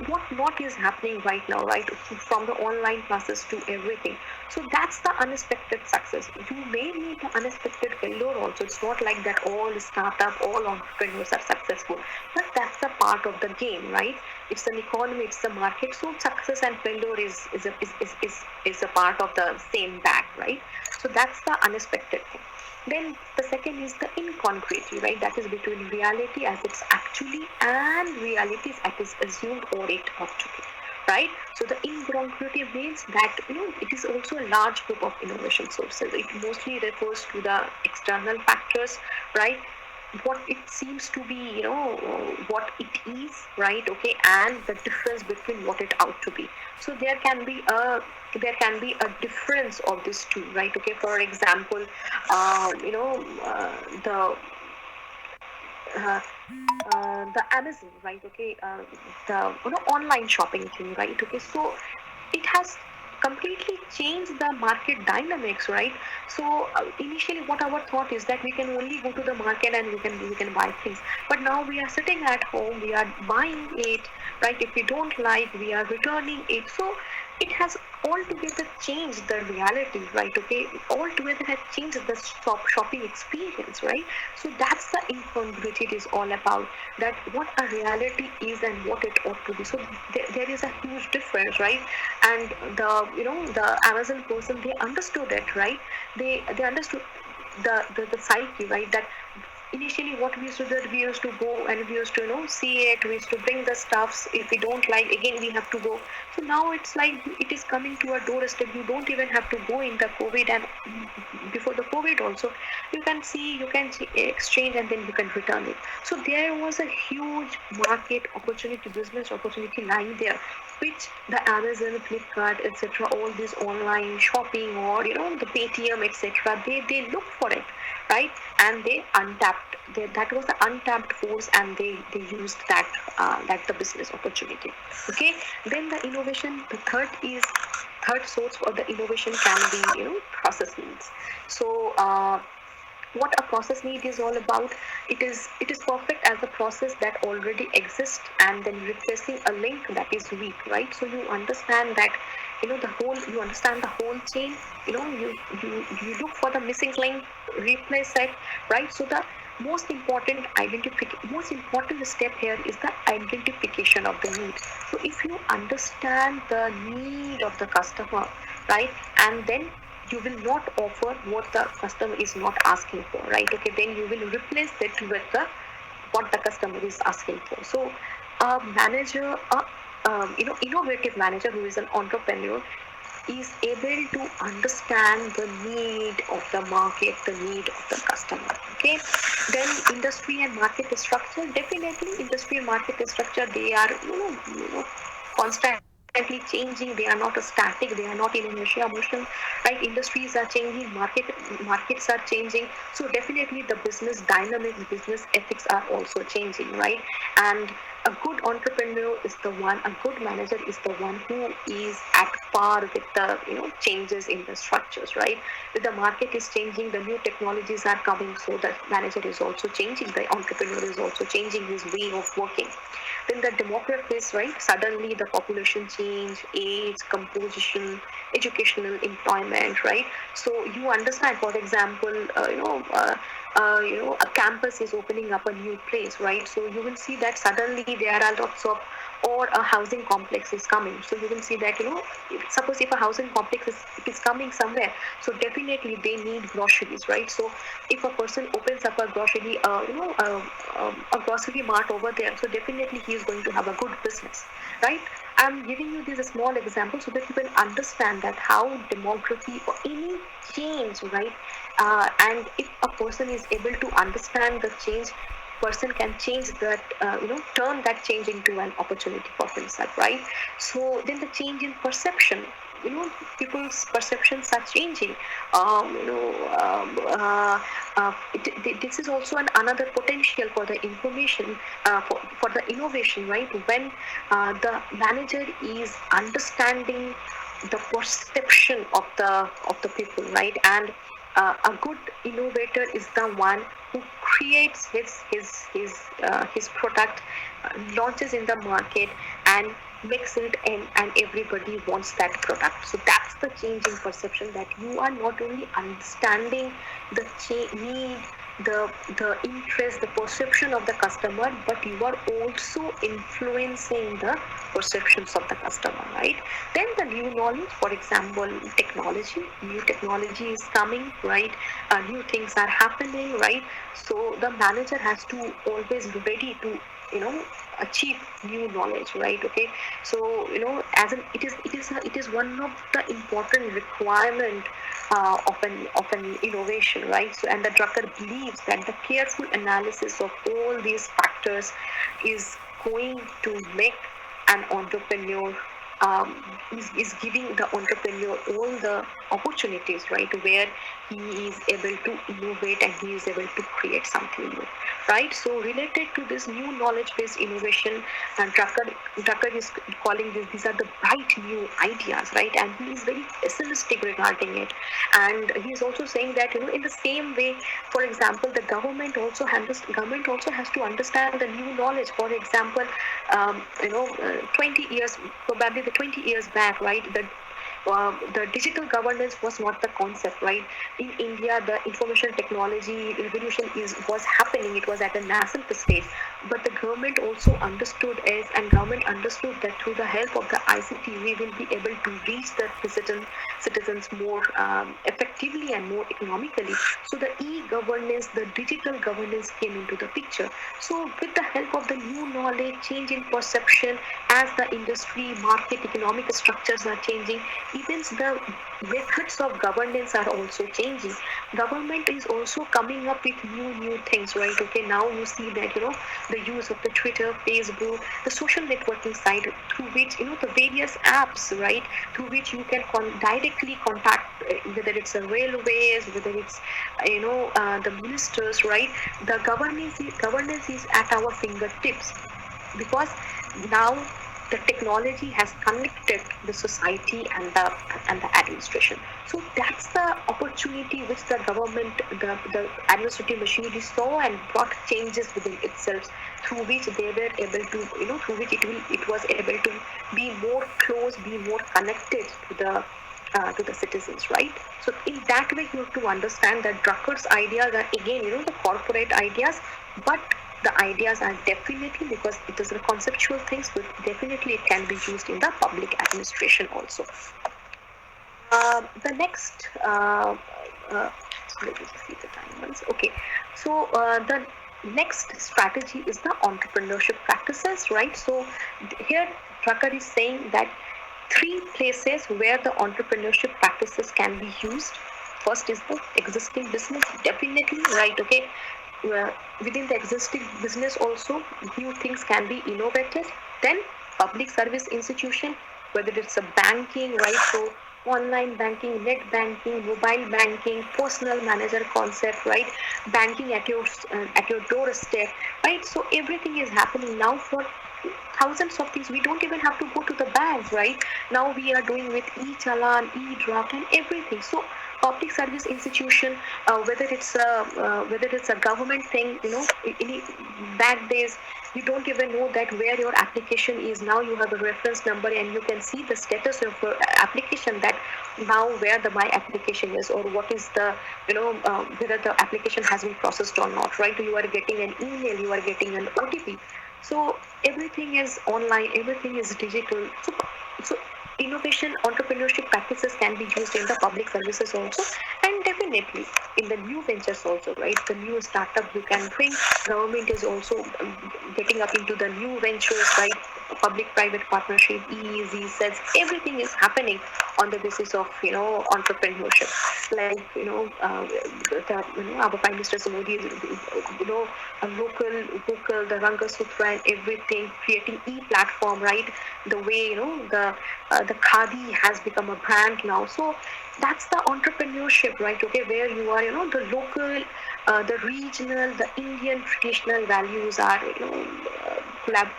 what not is happening right now, right? From the online classes to everything. So that's the unexpected success. You may meet the unexpected failure also. It's not like that all startup, all entrepreneurs are successful, but that's a part of the game, right? It's an economy, it's the market. So success and failure is a part of the same bag, right? So that's the unexpected thing. Then the second is the incongruity, right? That is between reality as it's actually and reality as it is assumed or it ought to be, right? So the incongruity means that it is also a large group of innovation sources. It mostly refers to the external factors, right? What it seems to be, what it is, right? Okay, and the difference between what it ought to be. So there can be a difference of these two, right? Okay, for example, the uh, the Amazon, right? Okay, the online shopping thing, right? Okay, so it has completely changed the market dynamics, right? So initially, what our thought is that we can only go to the market and we can buy things, but now we are sitting at home, we are buying it, right? If we don't like, we are returning it. So it has altogether changed the reality, right? Okay, altogether has changed the shopping experience, right? So that's the incongruity it is all about, that what a reality is and what it ought to be. So there is a huge difference, right? And the Amazon person, they understood it, right? They understood the psyche, right? That initially what we used to do, we used to go and we used to see it, we used to bring the stuffs. If we don't like, again we have to go. So now it's like it is coming to our doorstep. You don't even have to go in the COVID, and before the COVID also, you can see, you can exchange, and then you can return it. So there was a huge market opportunity, business opportunity lying there, which the Amazon, Flipkart, etc., all these online shopping, or the Paytm, etc., they look for it, right? And they untapped. That was the untapped force, and they used that the business opportunity. Okay. Then the innovation. The third source for the innovation can be process needs. So. What a process need is all about, it is perfect as a process that already exists, and then replacing a link that is weak, right? So you understand that, you understand the whole chain. You look for the missing link, replace it, right? So the most important step here is the identification of the need. So if you understand the need of the customer, right, and then you will not offer what the customer is not asking for, right? Okay, then you will replace it with the what the customer is asking for. So a manager, innovative manager who is an entrepreneur, is able to understand the need of the market, the need of the customer. Okay. Then industry and market structure, definitely industry and market structure, they are constantly changing. They are not a static, they are not in inertia motion, right? Industries are changing, markets are changing. So definitely the business dynamic, business ethics are also changing, right? And a good entrepreneur is the one, a good manager is the one who is at par with the changes in the structures, right? If the market is changing, the new technologies are coming, so the manager is also changing, the entrepreneur is also changing his way of working. Then the demographics, right? Suddenly the population change, age, composition, educational, employment, right? So you understand, for example, a campus is opening up a new place, right? So you will see that suddenly there are lots of, or a housing complex is coming. So you will see that, suppose if a housing complex is coming somewhere, so definitely they need groceries, right? So if a person opens up a grocery, a grocery mart over there, so definitely he is going to have a good business, right? I'm giving you this small example so that you can understand that how demography or any change, right? And if a person is able to understand the change, person can change that, turn that change into an opportunity for himself, right? So then the change in perception, people's perceptions are changing. This is also another potential for the information, for the innovation, right? When the manager is understanding the perception of the people, right? And a good innovator is the one who creates his product, launches in the market, and makes it in, and everybody wants that product. So that's the change in perception, that you are not only understanding the need, the interest, the perception of the customer, but you are also influencing the perceptions of the customer, right? Then the new knowledge, for example, technology. New technology is coming, right? New things are happening, right? So the manager has to always be ready to you know achieve new knowledge, right? Okay, so as an it is one of the important requirement of an innovation, right? So, and the Drucker believes that the careful analysis of all these factors is going to make an entrepreneur, is giving the entrepreneur all the opportunities, right, where he is able to innovate and he is able to create something new, right? So related to this new knowledge-based innovation, and Drucker is calling these are the bright new ideas, right? And he is very pessimistic regarding it, and he is also saying that in the same way, for example, the government also has to understand the new knowledge. For example, 20 years, probably the 20 years back, right? The digital governance was not the concept, right? In India, the information technology revolution was happening. It was at a nascent stage, but the government also understood it, and government understood that through the help of the ICT, we will be able to reach the citizens more effectively and more economically. So the e-governance, the digital governance came into the picture. So with the help of the new knowledge, change in perception, as the industry, market, economic structures are changing, even the methods of governance are also changing. Government is also coming up with new things, right? Okay, now you see that the use of the Twitter, Facebook, the social networking site, through which the various apps, right, through which you can directly contact, whether it's the railways, whether it's the ministers, right? The governance is at our fingertips, because now the technology has connected the society and the administration. So that's the opportunity which the government, the administrative machinery saw and brought changes within itself, through which they were able to through which it was able to be more close, be more connected to the citizens, right? So in that way, you have to understand that Drucker's ideas are again, the corporate ideas, but the ideas are definitely, because it is a conceptual things, but definitely it can be used in the public administration also. The next, let me just see the time once. Okay, so the next strategy is the entrepreneurship practices, right? So here Drucker is saying that three places where the entrepreneurship practices can be used. First is the existing business, definitely, right? Okay, within the existing business also new things can be innovated. Then public service institution, whether it's a banking, right? So online banking, net banking, mobile banking, personal manager concept, right? Banking at your doorstep, right? So everything is happening now for thousands of things. We don't even have to go to the bank, right? Now we are doing with e-challan, e-draft, and everything. So public service institution, whether it's a government thing, in back days you don't even know that where your application is. Now you have a reference number and you can see the status of your application, that now where the my application is, or what is the whether the application has been processed or not, right? You are getting an email, you are getting an OTP. So everything is online, everything is digital. So innovation, entrepreneurship practices can be used in the public services also, and definitely in the new ventures also, right? The new startup you can bring. Government is also getting up into the new ventures, right? public-private partnership, EEZ, sets, everything is happening on the basis of, entrepreneurship. Like, our Prime Minister Modi, a local, the Ranga Sutra and everything, creating e-platform, right? The way, the Khadi has become a brand now. So that's the entrepreneurship, right? Okay, where you are, the local, the regional, the Indian traditional values are,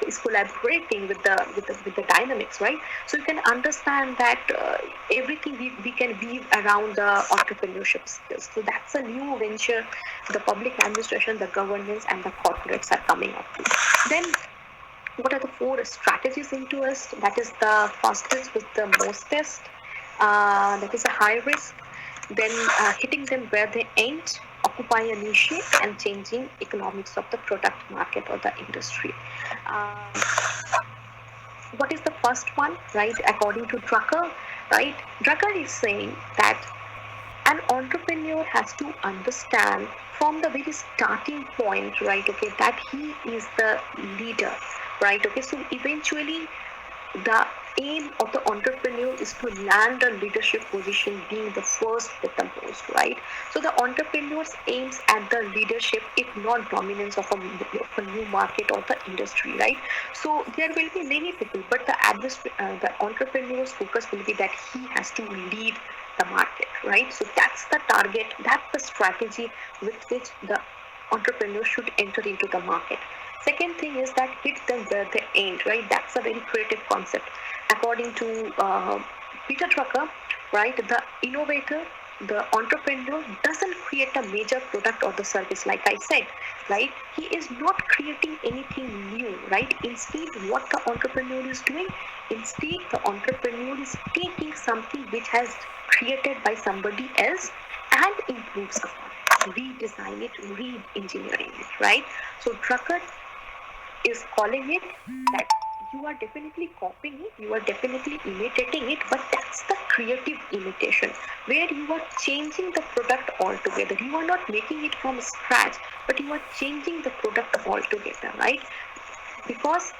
is collaborating with the dynamics, right? So you can understand that everything we can weave around the entrepreneurship skills. So that's a new venture the public administration, the governments, and the corporates are coming up with. Then what are the four strategies into us? That is the fastest with the mostest. That is a high risk. Then hitting them where they ain't, occupy a niche, and changing economics of the product market or the industry. Um, what is the first one, right? According to Drucker, right? Drucker is saying that an entrepreneur has to understand from the very starting point, right? Okay, that he is the leader, right? Okay, so eventually the aim of the entrepreneur is to land a leadership position, being the first with the most, right? So the entrepreneurs aims at the leadership, if not dominance of a new market or the industry, right? So there will be many people, but the entrepreneur's focus will be that he has to lead the market, right? So that's the target, that's the strategy with which the entrepreneur should enter into the market. Second thing is that hit them where they ain't, right? That's a very creative concept. According to Peter Drucker, right, the innovator, the entrepreneur doesn't create a major product or the service, like I said, right? He is not creating anything new, right? Instead, what the entrepreneur is doing, instead, the entrepreneur is taking something which has created by somebody else and improves upon it, redesign it, re-engineering it, right? So Drucker is calling it that you are definitely copying it, you are definitely imitating it, but that's the creative imitation where you are changing the product altogether. You are not making it from scratch, but you are changing the product altogether, right? Because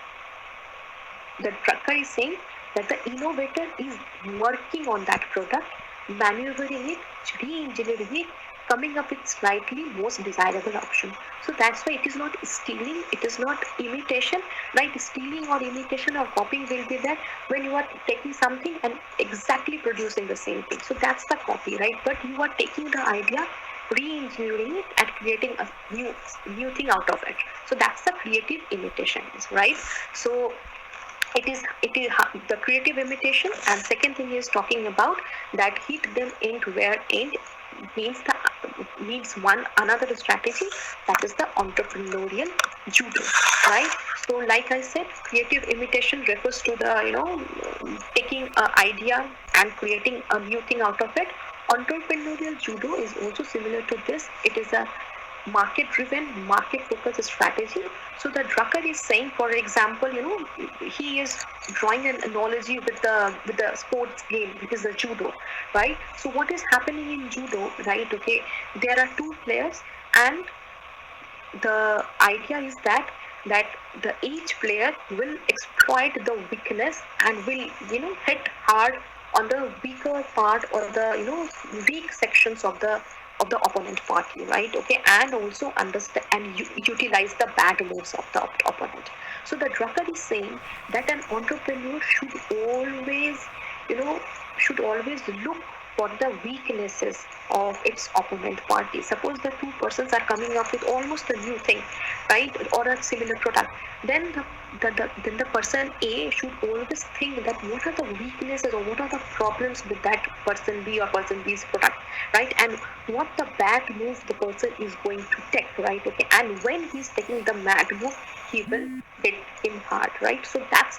the Drucker is saying that the innovator is working on that product, maneuvering it, re-engineering it, coming up with slightly most desirable option. So that's why it is not stealing, it is not imitation, right? Stealing or imitation or copying will be there when you are taking something and exactly producing the same thing. So that's the copy, right? But you are taking the idea, re-engineering it and creating a new thing out of it. So that's the creative imitation, right? So it is the creative imitation. And second thing is talking about that hit them end where end means one another strategy, that is the entrepreneurial judo, right? So like I said, creative imitation refers to the taking an idea and creating a new thing out of it. Entrepreneurial judo is also similar to this. It is a market driven, market focused strategy. So the Drucker is saying, for example, he is drawing an analogy with the sports game, which is the judo, right? So what is happening in judo, right? Okay, there are two players, and the idea is that the each player will exploit the weakness and will hit hard on the weaker part or the weak sections of the opponent party, right? Okay, and also understand and utilize the bad moves of the opponent. So the Drucker is saying that an entrepreneur always you know should always look for the weaknesses of its opponent party. Suppose the two persons are coming up with almost a new thing, right, or a similar product, then then the person A should always think that what are the weaknesses or what are the problems with that person B or person B's product, right, and what the bad move the person is going to take, right, okay, and when he's taking the bad move, he will hit him hard, right? So that's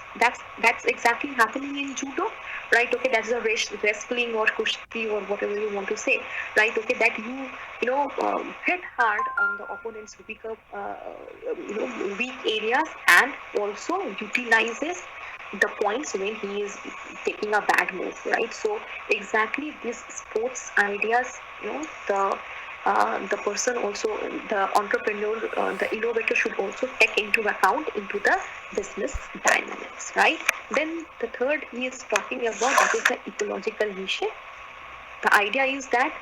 exactly happening in judo, right? Okay, that's a wrestling or kushti or whatever you want to say, right? Okay, that hit hard on the opponent's weak areas and also utilizes the points when he is taking a bad move, right? So exactly these sports ideas, the the person also, the entrepreneur, the innovator should also take into account into the business dynamics, right? Then the third he is talking about, that is the ecological niche. The idea is that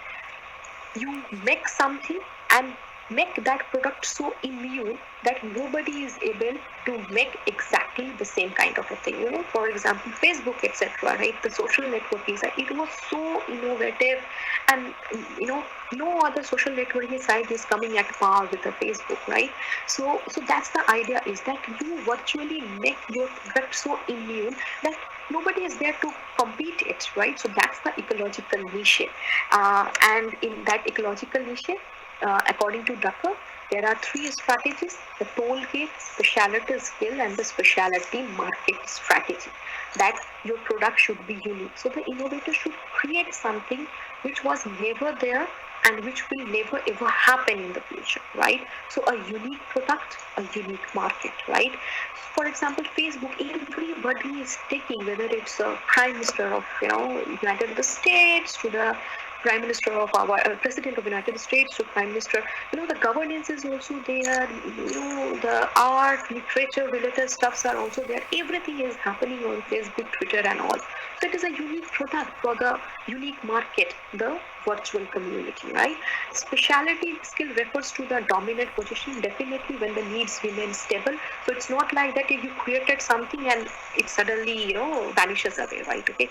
you make something and make that product so immune that nobody is able to make exactly the same kind of a thing. For example, Facebook, etc., right? The social networking site, it was so innovative, and no other social networking site is coming at par with the Facebook, right? So that's the idea, is that you virtually make your product so immune that nobody is there to compete it, right? So that's the ecological niche. And in that ecological niche, according to Drucker, there are three strategies: the toll gate, specialty skill, and the specialty market strategy. That your product should be unique. So the innovator should create something which was never there and which will never ever happen in the future, right? So a unique product, a unique market, right? For example, Facebook, everybody is taking, whether it's a prime minister of United States to the prime minister of our president of United States to prime minister. The governance is also there. The art, literature related stuffs are also there. Everything is happening on Facebook, Twitter, and all. So it is a unique product for the unique market, the virtual community, right? Specialty skill refers to the dominant position, definitely when the needs remain stable. So it's not like that if you created something and it suddenly vanishes away, right? Okay,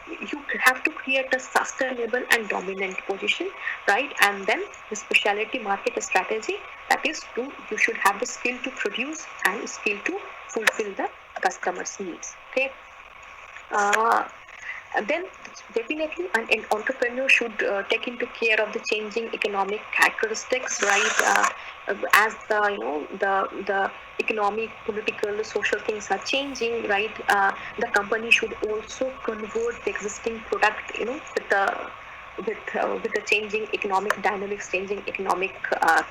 you have to create a sustainable and dominant position, right? And then the specialty market strategy, that is you should have the skill to produce and skill to fulfill the customer's needs. Okay. uh, then definitely an entrepreneur should take into care of the changing economic characteristics, right? As the economic, political, social things are changing, right? The company should also convert the existing product, with the changing economic dynamics, changing economic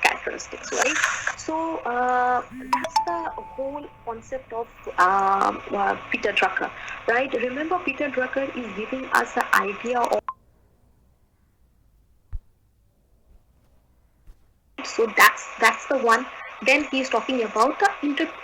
characteristics, right? So that's the whole concept of Peter Drucker, right? Remember, Peter Drucker is giving us the idea of, so that's the one. Then he's talking about the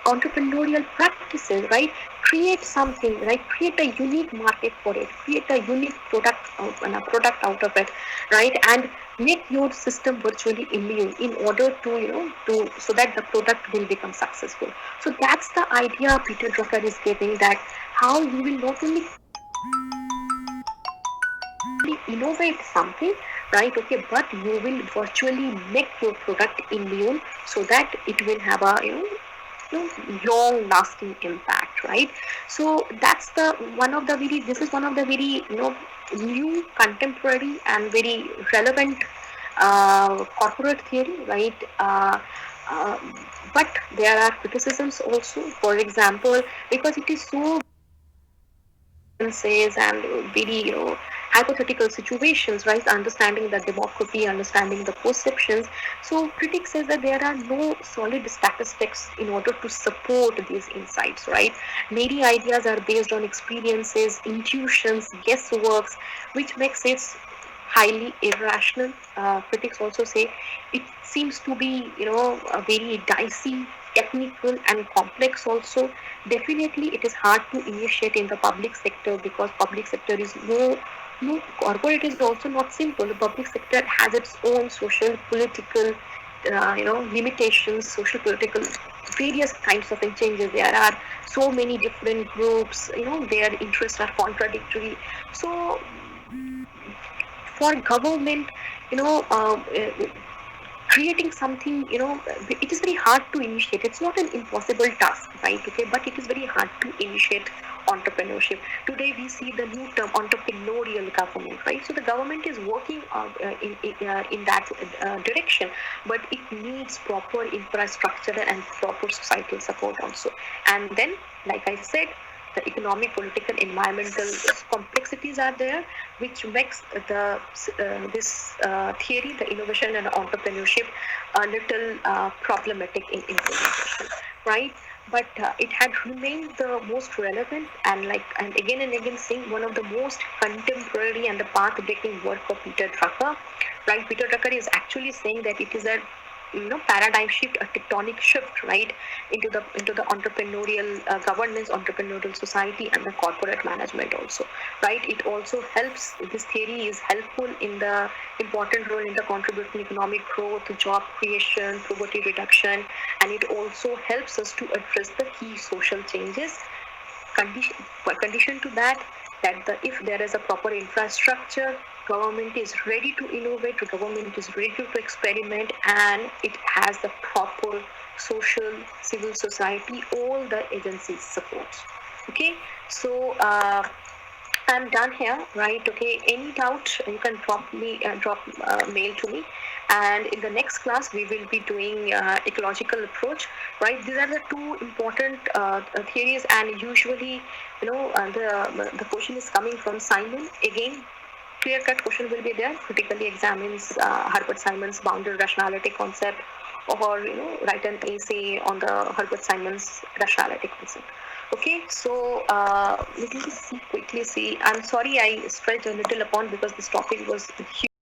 entrepreneurial practices, right? Create something, right? Create a unique market for it, create a unique product out of it, right? And make your system virtually immune in order to so that the product will become successful. So that's the idea Peter Drucker is giving, that how you will not only innovate something, right? Okay, but you will virtually make your product immune so that it will have a long lasting impact, right? So that's the one of the very this is one of the very new, contemporary, and very relevant corporate theory, right? Uh, but there are criticisms also, for example, because it is so says, and very hypothetical situations, right? Understanding the demography, understanding the perceptions. So critics say that there are no solid statistics in order to support these insights, right? Many ideas are based on experiences, intuitions, guessworks, which makes it highly irrational. Critics also say it seems to be a very dicey, technical, and complex also. Definitely it is hard to initiate in the public sector, because public sector is no corporate is also not simple. The public sector has its own social, political limitations, social, political, various kinds of changes. There are so many different groups, their interests are contradictory. So for government, you know uh, uh, creating something, it is very hard to initiate. It's not an impossible task, right? Okay, but it is very hard to initiate entrepreneurship. Today we see the new term entrepreneurial government, right? So the government is working in that direction, but it needs proper infrastructure and proper societal support also. And then, like I said, the economic, political, environmental complexities are there, which makes the this theory, the innovation and entrepreneurship, a little problematic in implementation, right? but it had remained the most relevant, and again saying one of the most contemporary and the path-breaking work of Peter Drucker. Right, Peter Drucker is actually saying that it is a paradigm shift, a tectonic shift, right, into the entrepreneurial governance, entrepreneurial society, and the corporate management also. Right, it also helps. This theory is helpful in the important role in the contributing economic growth, job creation, poverty reduction, and it also helps us to address the key social changes. Condition, condition to that, if there is a proper infrastructure, government is ready to innovate, government is ready to experiment, and it has the proper social, civil society, all the agencies support. Okay, so I'm done here, right? Okay, any doubt, you can drop mail to me. And in the next class, we will be doing ecological approach, right? These are the two important theories, and usually, the question is coming from Simon. Again, clear-cut question will be there. Critically examines Herbert Simon's bounded rationality concept, or write an essay on the Herbert Simon's rationality concept. Okay, so let me quickly see. I'm sorry I stretched a little upon because this topic was huge.